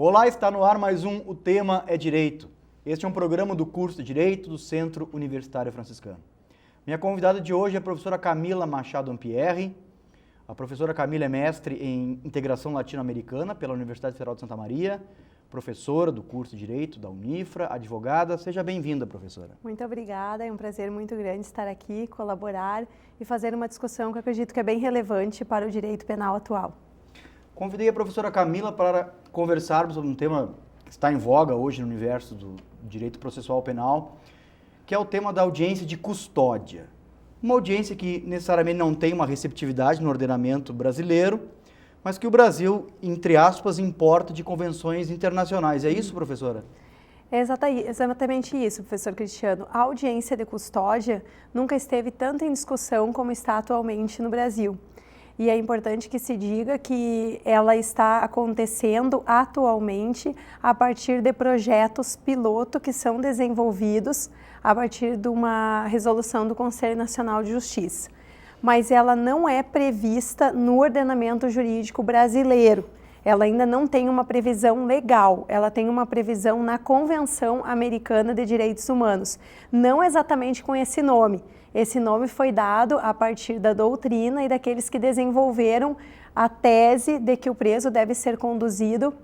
Olá, está no ar mais um O Tema é Direito. Este é um programa do curso de Direito do Centro Universitário Franciscano. Minha convidada de hoje é a professora Camila Machado Ampierre. A professora Camila é mestre em Integração Latino-Americana pela Universidade Federal de Santa Maria, professora do curso de Direito da Unifra, advogada. Seja bem-vinda, professora. Muito obrigada, é um prazer muito grande estar aqui, colaborar e fazer uma discussão que eu acredito que é bem relevante para o direito penal atual. Convidei a professora Camila para conversarmos sobre um tema que está em voga hoje no universo do direito processual penal, que é o tema da audiência de custódia. Uma audiência que necessariamente não tem uma receptividade no ordenamento brasileiro, mas que o Brasil, entre aspas, importa de convenções internacionais. É isso, professora? É exatamente isso, professor Cristiano. A audiência de custódia nunca esteve tanto em discussão como está atualmente no Brasil. E é importante que se diga que ela está acontecendo atualmente a partir de projetos piloto que são desenvolvidos a partir de uma resolução do Conselho Nacional de Justiça. Mas ela não é prevista no ordenamento jurídico brasileiro. Ela ainda não tem uma previsão legal, ela tem uma previsão na Convenção Americana de Direitos Humanos, não exatamente com esse nome. Esse nome foi dado a partir da doutrina e daqueles que desenvolveram a tese de que o preso deve ser conduzido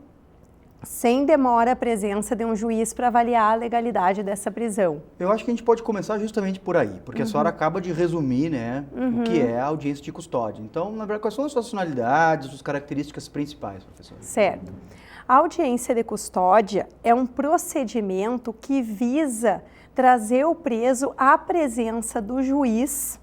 sem demora à presença de um juiz para avaliar a legalidade dessa prisão. Eu acho que a gente pode começar justamente por aí, porque a senhora acaba de resumir, o que é a audiência de custódia. Então, na verdade, quais são as suas finalidades, as características principais, professora? Certo. A audiência de custódia é um procedimento que visa trazer o preso à presença do juiz,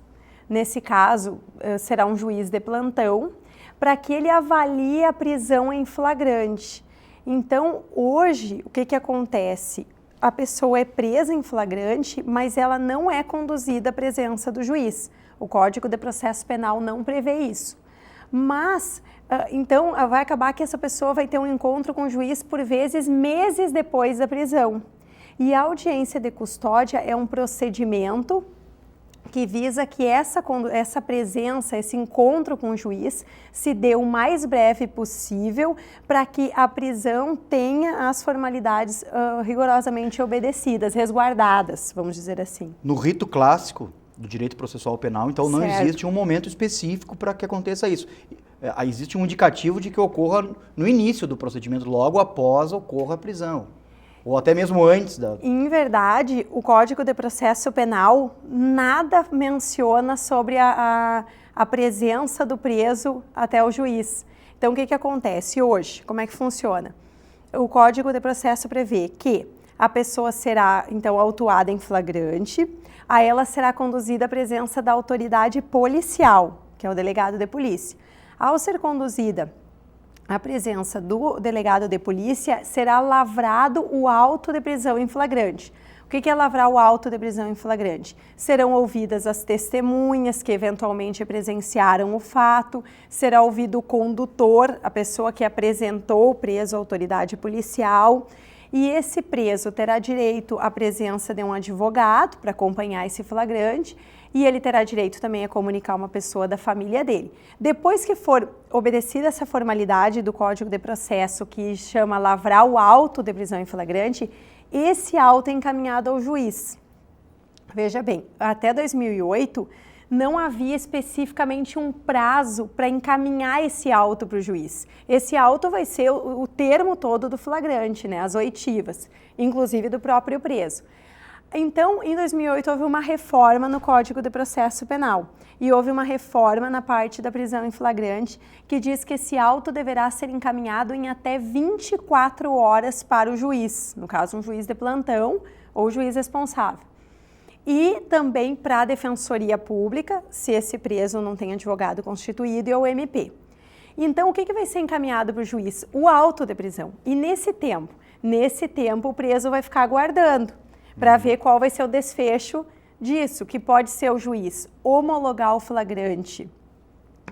nesse caso será um juiz de plantão, para que ele avalie a prisão em flagrante. Então, hoje, o que acontece? A pessoa é presa em flagrante, mas ela não é conduzida à presença do juiz. O Código de Processo Penal não prevê isso. Mas, então, vai acabar que essa pessoa vai ter um encontro com o juiz, por vezes, meses depois da prisão. E a audiência de custódia é um procedimento que visa que essa presença, esse encontro com o juiz se dê o mais breve possível para que a prisão tenha as formalidades rigorosamente obedecidas, resguardadas, vamos dizer assim. No rito clássico do direito processual penal, então, não existe um momento específico para que aconteça isso. Existe um indicativo de que ocorra no início do procedimento, logo após ocorra a prisão. Ou até mesmo antes da... Em verdade, o Código de Processo Penal nada menciona sobre a presença do preso até o juiz. Então, o que acontece hoje? Como é que funciona? O Código de Processo prevê que a pessoa será, então, autuada em flagrante, aí ela será conduzida à presença da autoridade policial, que é o delegado de polícia. Ao ser conduzida a presença do delegado de polícia, será lavrado o auto de prisão em flagrante. O que é lavrar o auto de prisão em flagrante? Serão ouvidas as testemunhas que eventualmente presenciaram o fato, será ouvido o condutor, a pessoa que apresentou o preso à autoridade policial, e esse preso terá direito à presença de um advogado para acompanhar esse flagrante, e ele terá direito também a comunicar uma pessoa da família dele. Depois que for obedecida essa formalidade do Código de Processo, que chama lavrar o auto de prisão em flagrante, esse auto é encaminhado ao juiz. Veja bem, até 2008 não havia especificamente um prazo para encaminhar esse auto para o juiz. Esse auto vai ser o termo todo do flagrante, as oitivas, inclusive do próprio preso. Então, em 2008, houve uma reforma no Código de Processo Penal e houve uma reforma na parte da prisão em flagrante que diz que esse auto deverá ser encaminhado em até 24 horas para o juiz, no caso, um juiz de plantão ou juiz responsável. E também para a Defensoria Pública, se esse preso não tem advogado constituído, e ao MP. Então, o que vai ser encaminhado para o juiz? O auto de prisão. E nesse tempo, o preso vai ficar aguardando para ver qual vai ser o desfecho disso, que pode ser o juiz homologar o flagrante.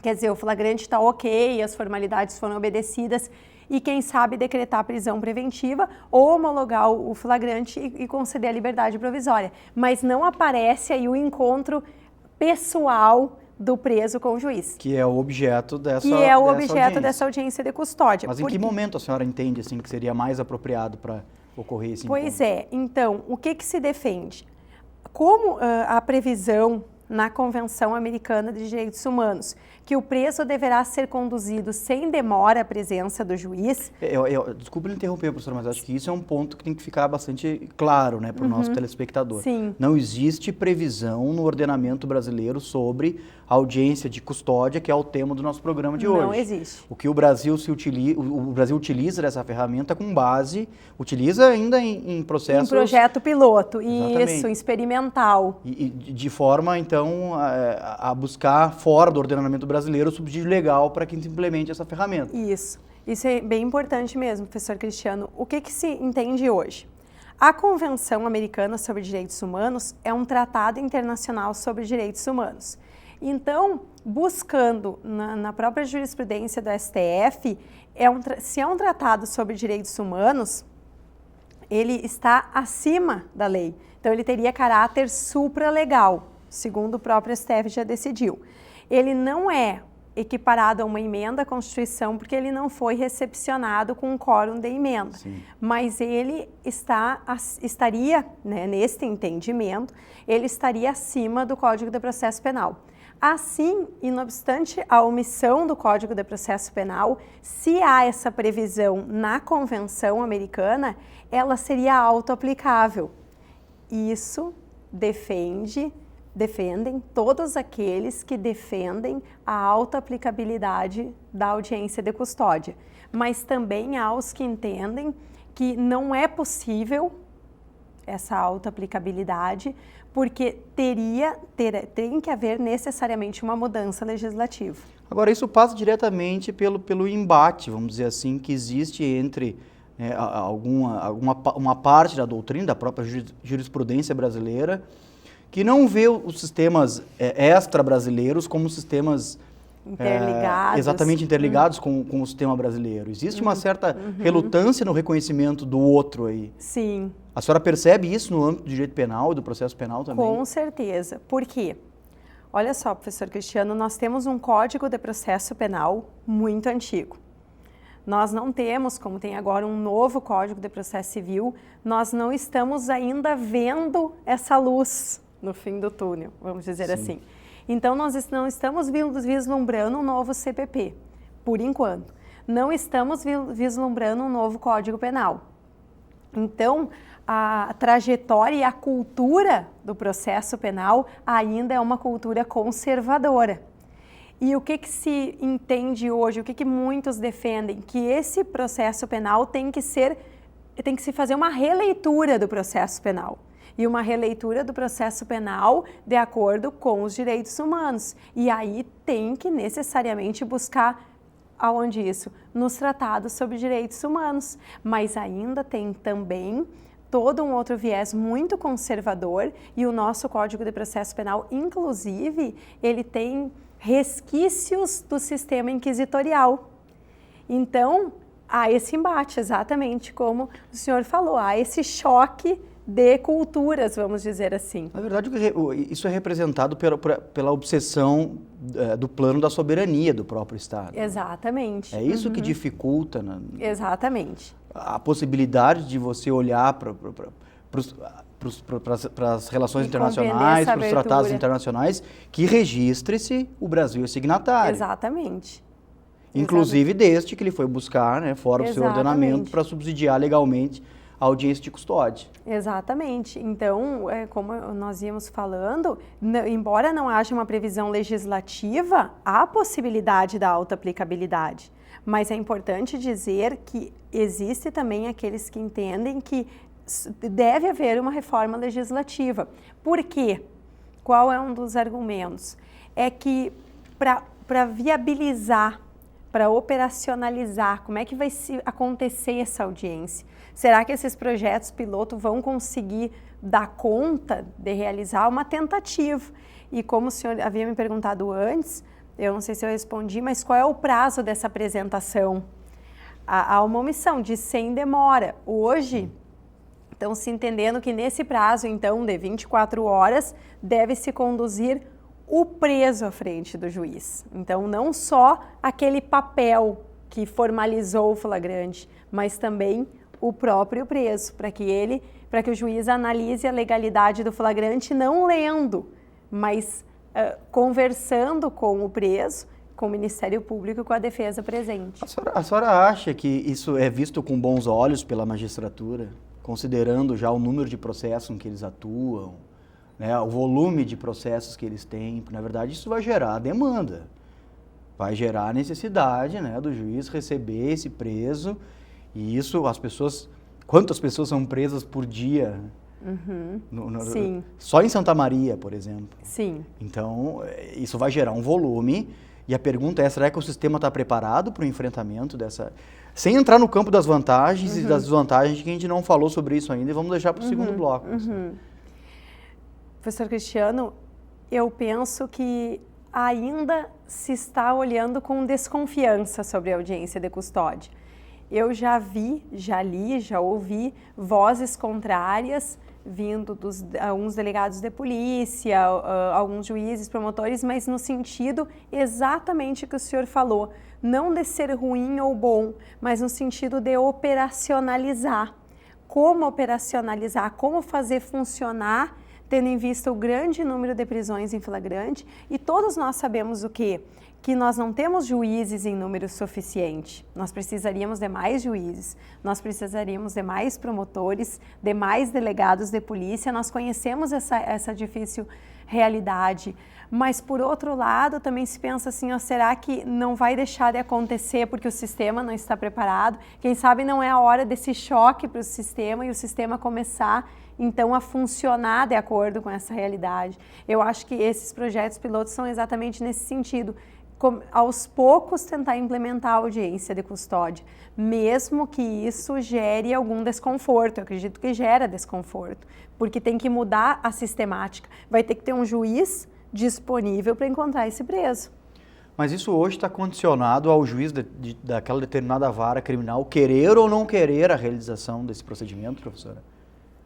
Quer dizer, o flagrante está ok, as formalidades foram obedecidas e, quem sabe, decretar a prisão preventiva ou homologar o flagrante e conceder a liberdade provisória. Mas não aparece aí o encontro pessoal do preso com o juiz. Que é o objeto dessa dessa audiência de custódia. Mas em que momento a senhora entende assim, que seria mais apropriado para ocorrer esse encontro? Pois é. Então, o que se defende? Como a previsão na Convenção Americana de Direitos Humanos, que o preso deverá ser conduzido sem demora à presença do juiz. Desculpa me interromper, professora, mas acho que isso é um ponto que tem que ficar bastante claro, né, para o nosso telespectador. Sim. Não existe previsão no ordenamento brasileiro sobre audiência de custódia, que é o tema do nosso programa de hoje. Não existe. O que o Brasil utiliza dessa ferramenta com base, utiliza ainda em processos... Em projeto piloto, Exatamente. Isso, experimental. E de forma, então, a buscar fora do ordenamento brasileiro o subsídio legal para que se implemente essa ferramenta. Isso é bem importante mesmo, professor Cristiano. O que se entende hoje? A Convenção Americana sobre Direitos Humanos é um tratado internacional sobre direitos humanos. Então, buscando na própria jurisprudência do STF, se é um tratado sobre direitos humanos, ele está acima da lei. Então, ele teria caráter supralegal, segundo o próprio STF já decidiu. Ele não é equiparado a uma emenda à Constituição porque ele não foi recepcionado com um quórum de emenda. Sim. Mas ele estaria, né, neste entendimento, ele estaria acima do Código de Processo Penal. Assim, e não obstante a omissão do Código de Processo Penal, se há essa previsão na Convenção Americana, ela seria autoaplicável. Isso defendem todos aqueles que defendem a autoaplicabilidade da audiência de custódia, mas também há os que entendem que não é possível essa autoaplicabilidade, porque tem que haver necessariamente uma mudança legislativa. Agora, isso passa diretamente pelo embate, vamos dizer assim, que existe entre uma parte da doutrina, da própria jurisprudência brasileira, que não vê os sistemas extra-brasileiros como sistemas interligados. Exatamente interligados com o sistema brasileiro. Existe uma certa relutância no reconhecimento do outro aí. Sim. A senhora percebe isso no âmbito do direito penal e do processo penal também? Com certeza. Por quê? Olha só, professor Cristiano, nós temos um Código de Processo Penal muito antigo. Nós não temos, como tem agora um novo Código de Processo Civil, nós não estamos ainda vendo essa luz no fim do túnel, vamos dizer Sim. assim. Então, nós não estamos vislumbrando um novo CPP, por enquanto. Não estamos vislumbrando um novo Código Penal. Então, a trajetória e a cultura do processo penal ainda é uma cultura conservadora. E o que se entende hoje, o que muitos defendem? Que esse processo penal tem que se fazer uma releitura do processo penal. E uma releitura do processo penal de acordo com os direitos humanos. E aí tem que necessariamente buscar aonde isso? Nos tratados sobre direitos humanos. Mas ainda tem também todo um outro viés muito conservador e o nosso Código de Processo Penal, inclusive, ele tem resquícios do sistema inquisitorial. Então, há esse embate, exatamente como o senhor falou, há esse choque de culturas, vamos dizer assim. Na verdade, isso é representado pela obsessão do plano da soberania do próprio Estado. Exatamente. É isso que dificulta Exatamente. A possibilidade de você olhar para as relações internacionais, para os tratados internacionais, que registre-se o Brasil é signatário. Exatamente. Inclusive desde que ele foi buscar, né, fora do seu ordenamento, para subsidiar legalmente a audiência de custódia. Exatamente. Então, como nós íamos falando, embora não haja uma previsão legislativa, há a possibilidade da autoaplicabilidade. Mas é importante dizer que existe também aqueles que entendem que deve haver uma reforma legislativa. Por quê? Qual é um dos argumentos? É que para viabilizar, para operacionalizar, como é que vai acontecer essa audiência? Será que esses projetos piloto vão conseguir dar conta de realizar uma tentativa? E como o senhor havia me perguntado antes, eu não sei se eu respondi, mas qual é o prazo dessa apresentação? Há uma omissão de sem demora. Hoje, estão se entendendo que nesse prazo, então, de 24 horas, deve-se conduzir o preso à frente do juiz. Então, não só aquele papel que formalizou o flagrante, mas também o próprio preso, para que o juiz analise a legalidade do flagrante, não lendo, mas conversando com o preso, com o Ministério Público e com a defesa presente. A senhora acha que isso é visto com bons olhos pela magistratura, considerando já o número de processos em que eles atuam, né, o volume de processos que eles têm? Porque, na verdade, isso vai gerar demanda, vai gerar a necessidade, né, do juiz receber esse preso, e isso, quantas pessoas são presas por dia? Sim. Só em Santa Maria, por exemplo. Sim. Então, isso vai gerar um volume, e a pergunta é, será que o sistema está preparado para o enfrentamento dessa... Sem entrar no campo das vantagens e das desvantagens, que a gente não falou sobre isso ainda, e vamos deixar para o segundo bloco. Professor Cristiano, eu penso que ainda se está olhando com desconfiança sobre a audiência de custódia. Eu já vi, já li, já ouvi vozes contrárias vindo dos alguns delegados de polícia, alguns juízes, promotores, mas no sentido exatamente que o senhor falou, não de ser ruim ou bom, mas no sentido de operacionalizar. Como operacionalizar, como fazer funcionar, tendo em vista o grande número de prisões em flagrante, e todos nós sabemos o quê? Que nós não temos juízes em número suficiente. Nós precisaríamos de mais juízes, nós precisaríamos de mais promotores, de mais delegados de polícia. Nós conhecemos essa difícil realidade, mas por outro lado também se pensa assim, ó, será que não vai deixar de acontecer porque o sistema não está preparado? Quem sabe não é a hora desse choque para o sistema e o sistema começar então a funcionar de acordo com essa realidade. Eu acho que esses projetos pilotos são exatamente nesse sentido, aos poucos tentar implementar a audiência de custódia, mesmo que isso gere algum desconforto. Eu acredito que gera desconforto, porque tem que mudar a sistemática. Vai ter que ter um juiz disponível para encontrar esse preso. Mas isso hoje está condicionado ao juiz daquela determinada vara criminal querer ou não querer a realização desse procedimento, professora?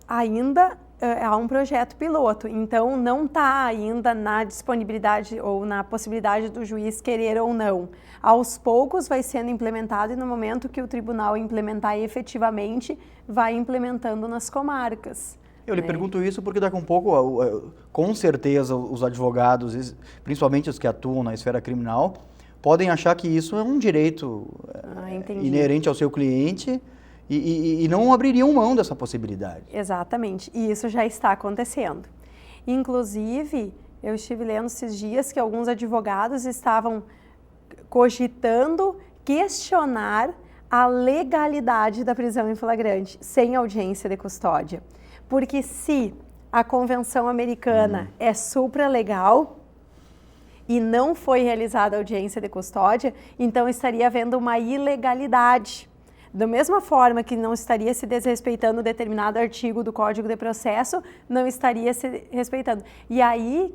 Ainda há um projeto piloto, então não está ainda na disponibilidade ou na possibilidade do juiz querer ou não. Aos poucos vai sendo implementado e no momento que o tribunal implementar efetivamente, vai implementando nas comarcas. Eu lhe pergunto isso porque daqui a um pouco, com certeza, os advogados, principalmente os que atuam na esfera criminal, podem achar que isso é um direito inerente ao seu cliente, e não abririam mão dessa possibilidade. Exatamente, e isso já está acontecendo. Inclusive, eu estive lendo esses dias que alguns advogados estavam cogitando questionar a legalidade da prisão em flagrante, sem audiência de custódia. Porque se a Convenção Americana é supralegal e não foi realizada a audiência de custódia, então estaria havendo uma ilegalidade. Da mesma forma que não estaria se desrespeitando determinado artigo do Código de Processo, não estaria se respeitando. E aí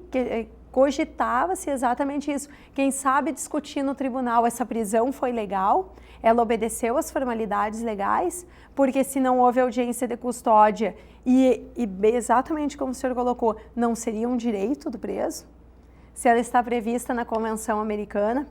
cogitava-se exatamente isso. Quem sabe discutir no tribunal, essa prisão foi legal, ela obedeceu às formalidades legais, porque se não houve audiência de custódia e exatamente como o senhor colocou, não seria um direito do preso? Se ela está prevista na Convenção Americana,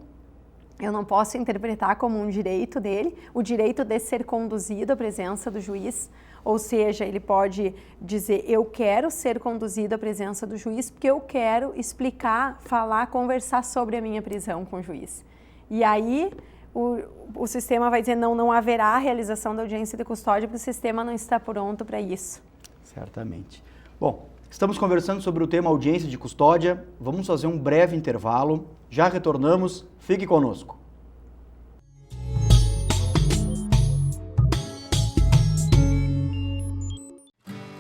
eu não posso interpretar como um direito dele, o direito de ser conduzido à presença do juiz, ou seja, ele pode dizer, eu quero ser conduzido à presença do juiz porque eu quero explicar, falar, conversar sobre a minha prisão com o juiz. E aí o sistema vai dizer, não haverá realização da audiência de custódia porque o sistema não está pronto para isso. Certamente. Bom, estamos conversando sobre o tema audiência de custódia, vamos fazer um breve intervalo, já retornamos, fique conosco.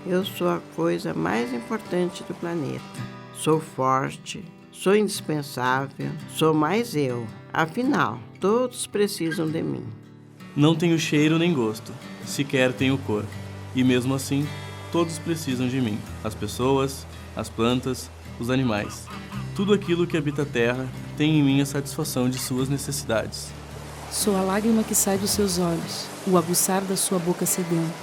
Eu sou a coisa mais importante do planeta. Sou forte, sou indispensável, sou mais eu. Afinal, todos precisam de mim. Não tenho cheiro nem gosto, sequer tenho cor. E mesmo assim, todos precisam de mim. As pessoas, as plantas, os animais. Tudo aquilo que habita a terra tem em mim a satisfação de suas necessidades. Sou a lágrima que sai dos seus olhos, o aguçar da sua boca sedenta.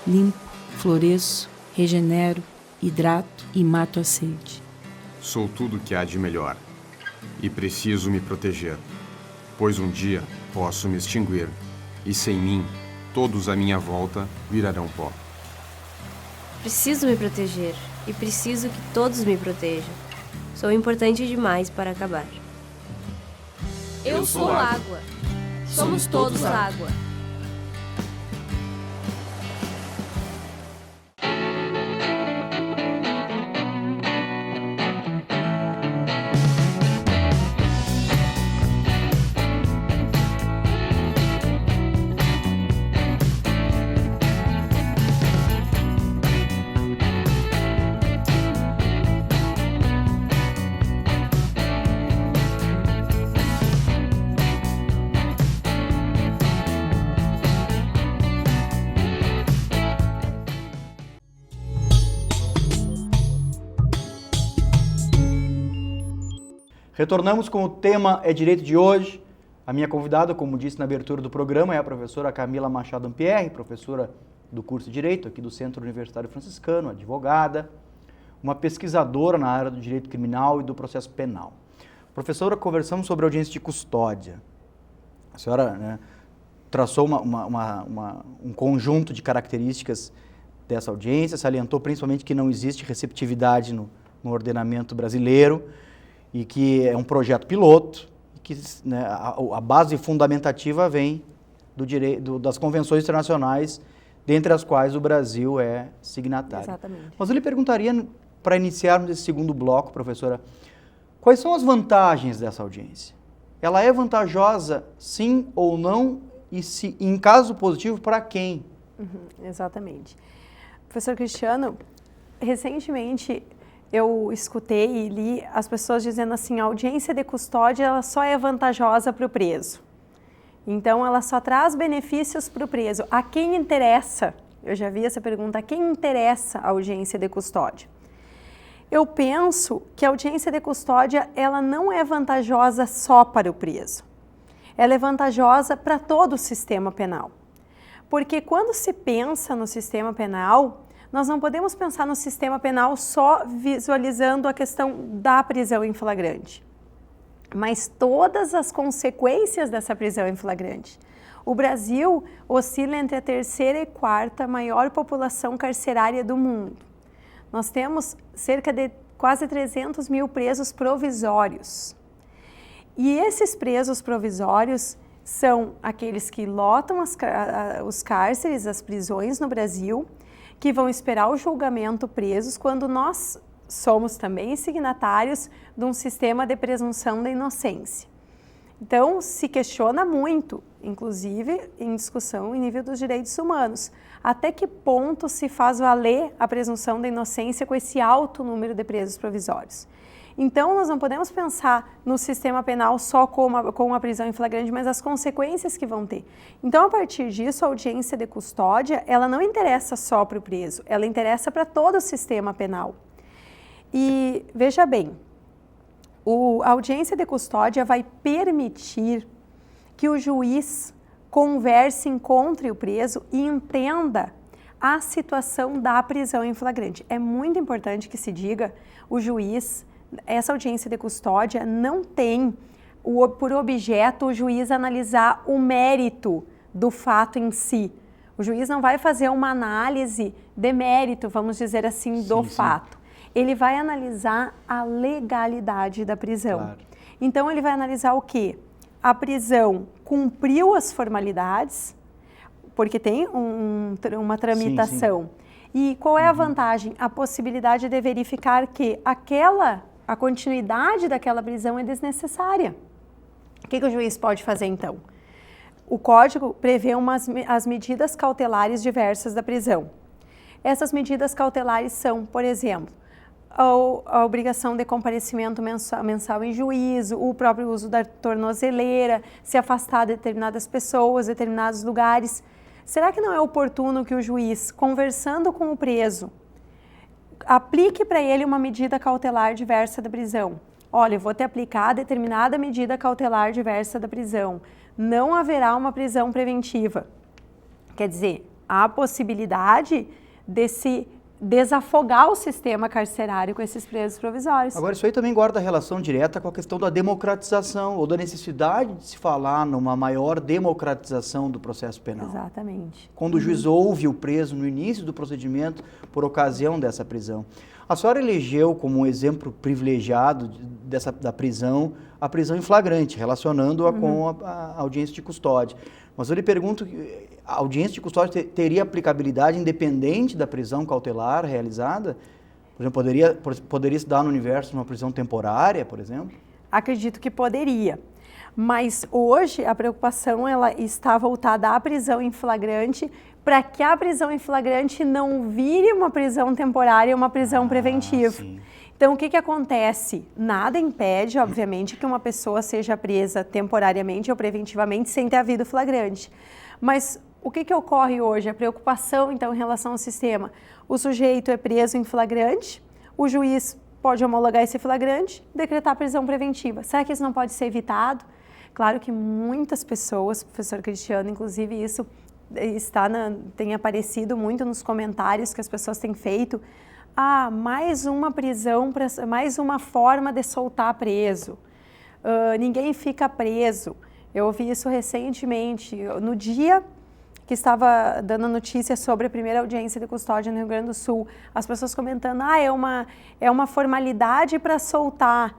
Limpo, floresço, regenero, hidrato e mato a sede. Sou tudo que há de melhor e preciso me proteger, pois um dia posso me extinguir e sem mim todos à minha volta virarão pó. Preciso me proteger e preciso que todos me protejam. Sou importante demais para acabar. Eu sou água. Somos todos água. Retornamos com o tema É Direito de hoje. A minha convidada, como disse na abertura do programa, é a professora Camila Machado Ampierre, professora do curso de Direito aqui do Centro Universitário Franciscano, advogada, uma pesquisadora na área do direito criminal e do processo penal. Professora, conversamos sobre audiência de custódia. A senhora traçou um conjunto de características dessa audiência, salientou principalmente que não existe receptividade no ordenamento brasileiro, e que é um projeto piloto, e que a base fundamentativa vem das convenções internacionais, dentre as quais o Brasil é signatário. Exatamente. Mas eu lhe perguntaria, para iniciarmos esse segundo bloco, professora, quais são as vantagens dessa audiência? Ela é vantajosa, sim ou não? E, se, em caso positivo, para quem? Exatamente. Professor Cristiano, recentemente eu escutei e li as pessoas dizendo assim, a audiência de custódia ela só é vantajosa para o preso. Então, ela só traz benefícios para o preso. A quem interessa? Eu já vi essa pergunta, a quem interessa a audiência de custódia? Eu penso que a audiência de custódia ela não é vantajosa só para o preso. Ela é vantajosa para todo o sistema penal. Porque quando se pensa no sistema penal, nós não podemos pensar no sistema penal só visualizando a questão da prisão em flagrante, mas todas as consequências dessa prisão em flagrante. O Brasil oscila entre a terceira e quarta maior população carcerária do mundo. Nós temos cerca de quase 300 mil presos provisórios. E esses presos provisórios são aqueles que lotam os cárceres, as prisões no Brasil, que vão esperar o julgamento presos quando nós somos também signatários de um sistema de presunção da inocência. Então, se questiona muito, inclusive em discussão em nível dos direitos humanos, até que ponto se faz valer a presunção da inocência com esse alto número de presos provisórios. Então, nós não podemos pensar no sistema penal só com a prisão em flagrante, mas as consequências que vão ter. Então, a partir disso, a audiência de custódia, ela não interessa só para o preso, ela interessa para todo o sistema penal. E, veja bem, a audiência de custódia vai permitir que o juiz converse, encontre o preso e entenda a situação da prisão em flagrante. É muito importante que se diga, o juiz, essa audiência de custódia não tem por objeto o juiz analisar o mérito do fato em si. O juiz não vai fazer uma análise de mérito, vamos dizer assim, do fato. Ele vai analisar a legalidade da prisão. Claro. Então, ele vai analisar o quê? A prisão cumpriu as formalidades, porque tem uma tramitação. E qual é a vantagem? A possibilidade de verificar que a continuidade daquela prisão é desnecessária. O que o juiz pode fazer, então? O Código prevê as medidas cautelares diversas da prisão. Essas medidas cautelares são, por exemplo, a obrigação de comparecimento mensal em juízo, o próprio uso da tornozeleira, se afastar de determinadas pessoas, determinados lugares. Será que não é oportuno que o juiz, conversando com o preso, aplique para ele uma medida cautelar diversa da prisão? Olha, eu vou te aplicar determinada medida cautelar diversa da prisão. Não haverá uma prisão preventiva. Quer dizer, há a possibilidade desafogar o sistema carcerário com esses presos provisórios. Agora, isso aí também guarda relação direta com a questão da democratização ou da necessidade de se falar numa maior democratização do processo penal. Exatamente. Quando o juiz ouve o preso no início do procedimento por ocasião dessa prisão. A senhora elegeu como um exemplo privilegiado da prisão, a prisão em flagrante, relacionando-a com a audiência de custódia. Mas eu lhe pergunto, a audiência de custódia teria aplicabilidade independente da prisão cautelar realizada? Por exemplo, poderia se dar no universo uma prisão temporária, por exemplo? Acredito que poderia. Mas hoje a preocupação ela está voltada à prisão em flagrante, para que a prisão em flagrante não vire uma prisão temporária, uma prisão preventiva. Sim. Então, o que acontece? Nada impede, obviamente, que uma pessoa seja presa temporariamente ou preventivamente sem ter havido flagrante. Mas o que ocorre hoje? A preocupação, então, em relação ao sistema. O sujeito é preso em flagrante, o juiz pode homologar esse flagrante, decretar prisão preventiva. Será que isso não pode ser evitado? Claro que muitas pessoas, professor Cristiano, inclusive isso tem aparecido muito nos comentários que as pessoas têm feito. Mais uma prisão, mais uma forma de soltar preso. Ninguém fica preso. Eu ouvi isso recentemente, no dia que estava dando notícia sobre a primeira audiência de custódia no Rio Grande do Sul. As pessoas comentando, é uma formalidade para soltar.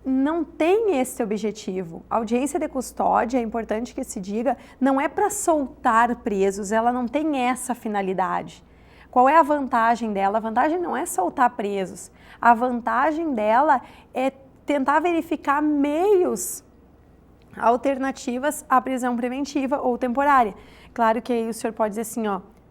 Não tem esse objetivo. A audiência de custódia, é importante que se diga, não é para soltar presos, ela não tem essa finalidade. Qual é a vantagem dela? A vantagem não é soltar presos. A vantagem dela é tentar verificar meios alternativas à prisão preventiva ou temporária. Claro que aí o senhor pode dizer assim,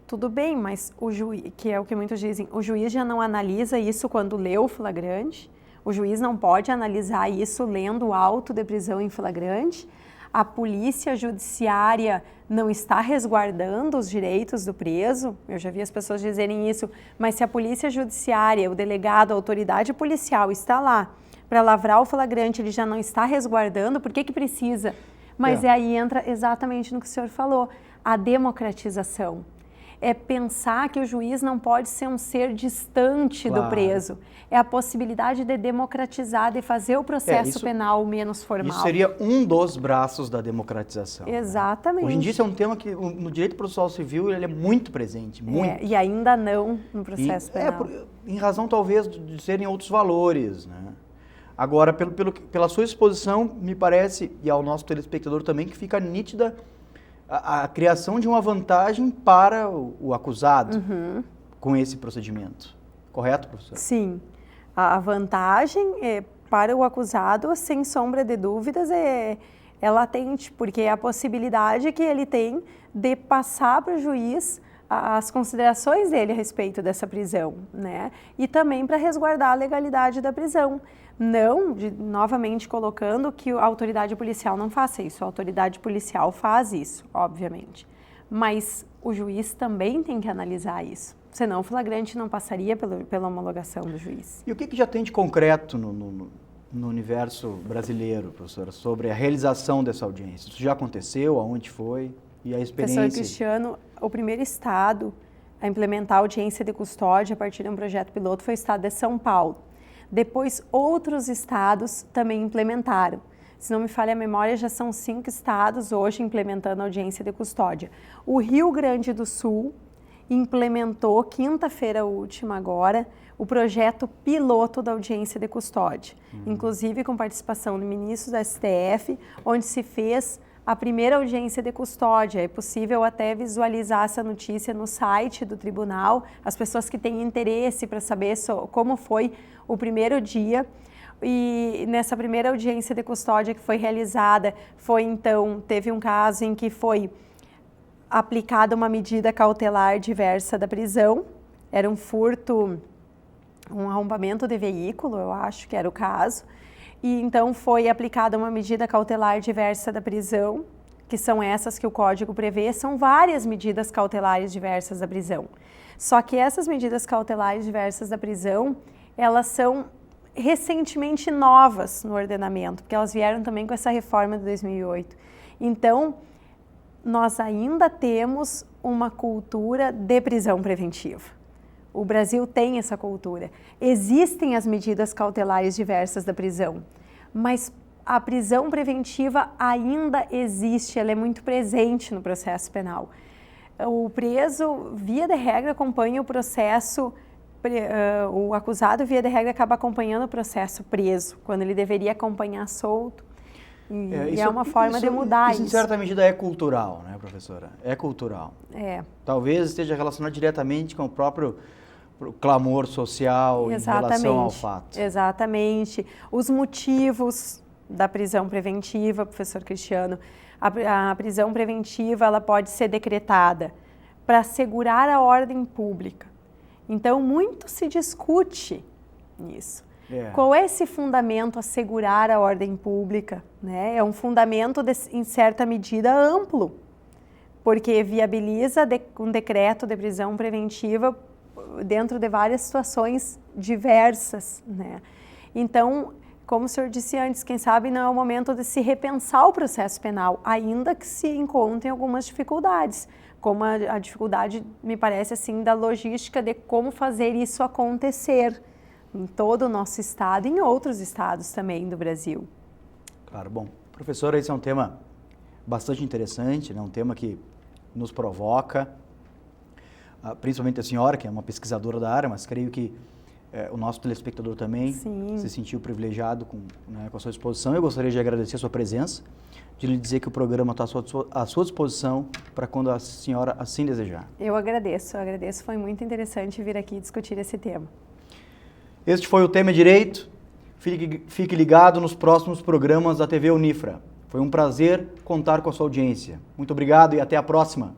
tudo bem, mas o juiz, que é o que muitos dizem, o juiz já não analisa isso quando lê o flagrante, o juiz não pode analisar isso lendo o auto de prisão em flagrante, a polícia judiciária não está resguardando os direitos do preso, eu já vi as pessoas dizerem isso, mas se a polícia judiciária, o delegado, a autoridade policial está lá para lavrar o flagrante, ele já não está resguardando, por que precisa? Mas aí entra exatamente no que o senhor falou, a democratização. É pensar que o juiz não pode ser um ser distante do preso. É a possibilidade de democratizar, de fazer o processo penal menos formal. Isso seria um dos braços da democratização. Exatamente. Né? Hoje em dia isso é um tema que no direito processual civil ele é muito presente, muito. E ainda não no processo penal. Em razão talvez de serem outros valores, né? Agora, pela sua exposição, me parece, e ao nosso telespectador também, que fica nítida a criação de uma vantagem para o acusado com esse procedimento. Correto, professor? Sim. A vantagem para o acusado, sem sombra de dúvidas, é latente, porque é a possibilidade que ele tem de passar para o juiz as considerações dele a respeito dessa prisão, né? E também para resguardar a legalidade da prisão. Não, novamente colocando que a autoridade policial não faça isso, a autoridade policial faz isso, obviamente. Mas o juiz também tem que analisar isso, senão o flagrante não passaria pela homologação do juiz. E o que já tem de concreto no universo brasileiro, professora, sobre a realização dessa audiência? Isso já aconteceu? Aonde foi? E a experiência? Professor Cristiano, o primeiro estado a implementar a audiência de custódia a partir de um projeto piloto foi o estado de São Paulo. Depois, outros estados também implementaram. Se não me falha a memória, já são 5 estados hoje implementando a audiência de custódia. O Rio Grande do Sul implementou, quinta-feira última agora, o projeto piloto da audiência de custódia. Inclusive com participação do ministro do STF, onde se fez a primeira audiência de custódia. É possível até visualizar essa notícia no site do tribunal, as pessoas que têm interesse para saber como foi o primeiro dia. E nessa primeira audiência de custódia que foi realizada, teve um caso em que foi aplicada uma medida cautelar diversa da prisão, era um furto, um arrombamento de veículo, eu acho que era o caso, e então foi aplicada uma medida cautelar diversa da prisão, que são essas que o Código prevê, são várias medidas cautelares diversas da prisão. Só que essas medidas cautelares diversas da prisão, elas são recentemente novas no ordenamento, porque elas vieram também com essa reforma de 2008. Então, nós ainda temos uma cultura de prisão preventiva. O Brasil tem essa cultura. Existem as medidas cautelares diversas da prisão, mas a prisão preventiva ainda existe, ela é muito presente no processo penal. O preso, via de regra, acompanha o processo, o acusado, via de regra, acaba acompanhando o processo preso, quando ele deveria acompanhar solto. E é uma forma de mudar isso. Isso, em certa medida, é cultural, né, professora? É cultural. Talvez esteja relacionado diretamente com o próprio clamor social em relação ao fato. Exatamente. Os motivos da prisão preventiva, professor Cristiano, a prisão preventiva ela pode ser decretada para assegurar a ordem pública. Então, muito se discute nisso. Qual é esse fundamento assegurar a ordem pública? Né? É um fundamento, em certa medida, amplo, porque viabiliza um decreto de prisão preventiva dentro de várias situações diversas. Né? Então, como o senhor disse antes, quem sabe não é o momento de se repensar o processo penal, ainda que se encontrem algumas dificuldades, como a dificuldade, me parece assim, da logística de como fazer isso acontecer em todo o nosso estado e em outros estados também do Brasil. Claro, bom, professora, esse é um tema bastante interessante, né? Um tema que nos provoca, principalmente a senhora, que é uma pesquisadora da área, mas creio que o nosso telespectador também se sentiu privilegiado com a sua exposição. Eu gostaria de agradecer a sua presença, de lhe dizer que o programa está à sua disposição para quando a senhora assim desejar. Eu agradeço, foi muito interessante vir aqui discutir esse tema. Este foi o Tema Direito. Fique ligado nos próximos programas da TV Unifra. Foi um prazer contar com a sua audiência. Muito obrigado e até a próxima.